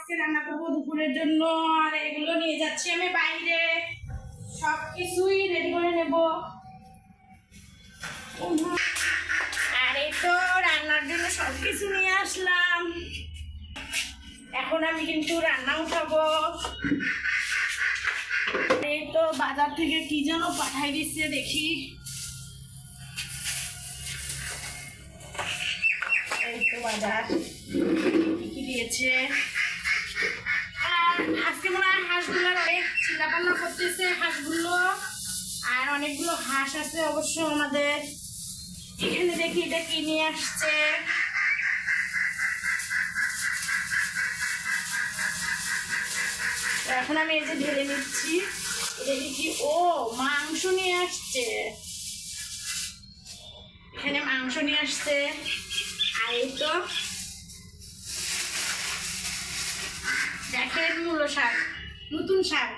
আজকে রান্না করবো দুপুরের জন্য। আর এগুলো নিয়ে যাচ্ছি আমি বাইরে, সব কিছুই রেডি করে নেব। আর এই তো রান্নার জন্য সব কিছু নিয়ে আসলাম। এখন আমি কিন্তু রান্না উঠাবো। এই তো বাজার থেকে কি যেন পাঠাই দিচ্ছে, দেখি। এই তো বাজার কি দিয়েছে। আর আজকে মনে হয় হাঁসগুলোর অনেক চিল্লাপাল্লা করতেছে হাঁসগুলো। আর অনেকগুলো হাঁস আছে অবশ্য আমাদের এখানে। দেখি এটা কি নিয়ে আসছে। এখন আমি এই যে ঢেলে নিচ্ছি। এটা দেখি, ও মাংস নিয়ে আসছে, এখানে মাংস নিয়ে আসছে। আর এই তো দেখেন মূলো শাক, নতুন শাক।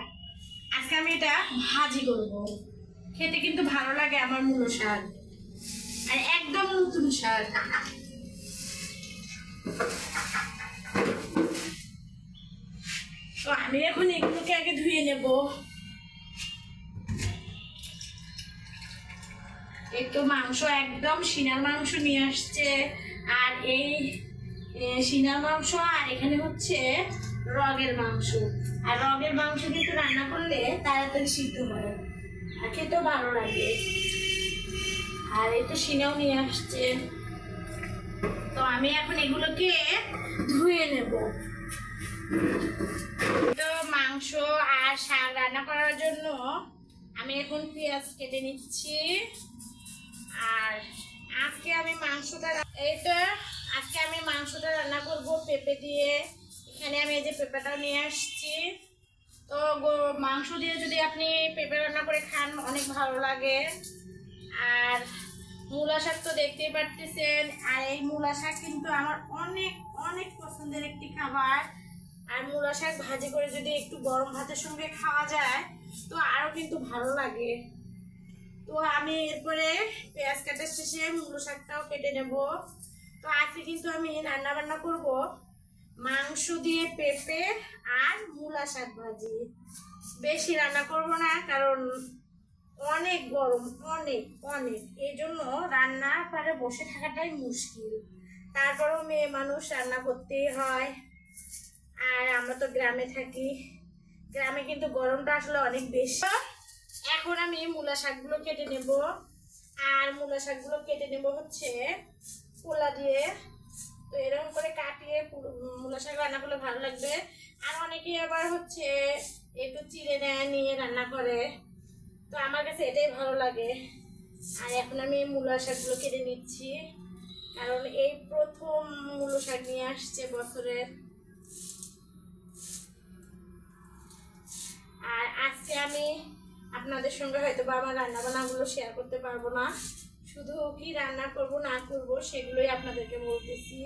আজকে আমি এটা ভাজি করব, খেতে কিন্তু ভালো লাগে আমার মূলো শাক। আর একদম নতুন শাক। তো আমি এখন এগুলোকে আগে ধুয়ে নেব। একটু মাংস একদম সিনার মাংস নিয়ে আসছে। আর এই সিনার মাংস, আর এখানে হচ্ছে রগের মাংস। আর রগের মাংস কিন্তু রান্না করলে তাড়াতাড়ি সিদ্ধ হয় আর খেতেও ভালো লাগে। আর এই তো সিনাও নিয়ে আসছে। তো আমি এখন এগুলোকে ধুয়ে নেব। তো মাংস আর শাক রান্না করার জন্য আমি এখন পেঁয়াজ কেটে নিচ্ছি। আর আজকে আমি মাংসটা রান্না করব পেঁপে দিয়ে। এখানে আমি এই যে পেঁপেটাও নিয়ে আসছি। তো মাংস দিয়ে যদি আপনি পেঁপে রান্না করে খান অনেক ভালো লাগে। আর মূলা শাক তো দেখতেই পারতেছেন। আর এই মূলা শাক কিন্তু আমার অনেক অনেক পছন্দের একটি খাবার। আর মূলা শাক ভাজি করে যদি একটু গরম ভাতের সঙ্গে খাওয়া যায় তো আরও কিন্তু ভালো লাগে। তো আমি এরপরে পেঁয়াজ কাটার শেষে মূলো শাকটাও কেটে নেব। তো আজকে কিন্তু আমি রান্না বান্না করব মাংস দিয়ে পেঁপে আর মূলা শাক ভাজি। বেশি রান্না করব না, কারণ অনেক গরম, অনেক অনেক, এই জন্য রান্নার পারে বসে থাকাটাই মুশকিল। তারপরেও মেয়ে মানুষ রান্না করতেই হয়। আর আমরা তো গ্রামে থাকি, গ্রামে কিন্তু গরমটা আসলে অনেক বেশি। এখন আমি মূলা শাকগুলো কেটে নেব। আর মূলা শাকগুলো কেটে নেব হচ্ছে পোলা দিয়ে। তো এরকম করে কাটিয়ে মূলা শাক রান্না করলে ভালো লাগবে। আর অনেকে আবার হচ্ছে একটু চিড়ে নিয়ে রান্না করে, তো আমার কাছে এটাই ভালো লাগে। আর এখন আমি মূলা শাকগুলো কেটে নিচ্ছি, কারণ এই প্রথম মূলো শাক নিয়ে আসছে বছরের। আর আজকে আমি আপনাদের সঙ্গে হয়তো বা আমার রান্নাবান্নাগুলো শেয়ার করতে পারবো না, শুধু কি রান্না করব না করব সেগুলোই আপনাদেরকে বলতেছি।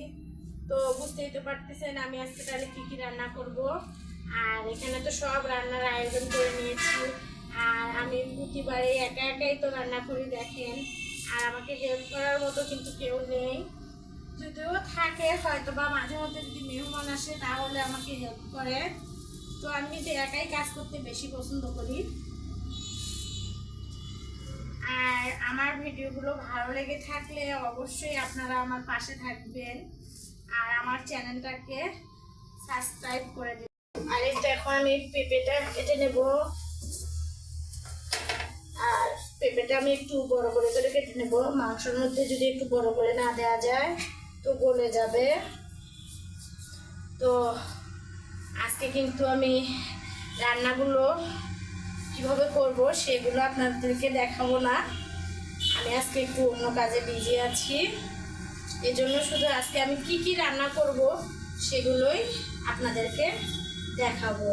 তো বুঝতেই তো পারতেছেন আমি আজকে তাহলে কী কী রান্না করব। আর এখানে তো সব রান্নার আয়োজন করে নিয়েছি। আর আমি প্রতিবারে একা একাই তো রান্না করি দেখেন। আর আমাকে হেল্প করার মতো কিন্তু কেউ নেই। যদিও থাকে হয়তো বা মাঝে মধ্যে যদি মেহমান আসে তাহলে আমাকে হেল্প করে। তো আমি কিন্তু একাই কাজ করতে বেশি পছন্দ করি। আর আমার ভিডিওগুলো ভালো লেগে থাকলে অবশ্যই আপনারা আমার পাশে থাকবেন আর আমার চ্যানেলটাকে সাবস্ক্রাইব করে দেবেন। আর এই দেখো আমি পেঁপেটা কেটে নেব। আর পেঁপেটা আমি একটু বড় করে কেটে নেব। মাংসের মধ্যে যদি একটু বড় করে না দেওয়া যায় তো গলে যাবে। তো আজকে কিন্তু আমি রান্নাগুলো কিভাবে করব সেগুলো আপনাদেরকে দেখাবো না। আমি আজকে একটু অন্য কাজে বিজি আছি, এজন্য শুধু আজকে আমি কি কি রান্না করব সেগুলোই আপনাদেরকে দেখাবো।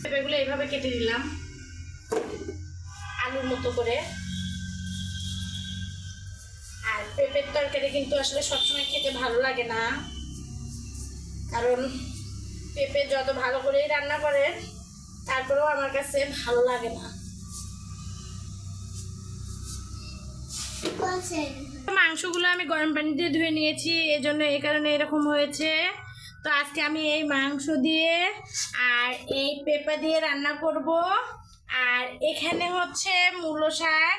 পেঁপেগুলো এইভাবে কেটে দিলাম আলুর মতো করে। আর পেঁপের তরকারি কিন্তু আসলে সবসময় খেতে ভালো লাগে না, কারণ পেঁপে যত ভালো করেই রান্না করে তারপরেও আমার কাছে ভালো লাগে না। মাংসগুলো আমি গরম পানি দিয়ে ধুয়ে নিয়েছি, এজন্য এই কারণে এরকম হয়েছে। তো আজকে আমি এই মাংস দিয়ে আর এই পেঁপে দিয়ে রান্না করব। আর এখানে হচ্ছে মূলো শাক,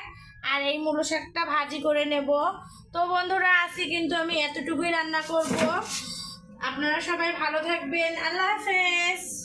আর এই মূলো শাকটা ভাজি করে নেব। তো বন্ধুরা আজকে কিন্তু আমি এতটুকুই রান্না করব। আপনারা সবাই ভালো থাকবেন। আল্লাহ হাফেজ।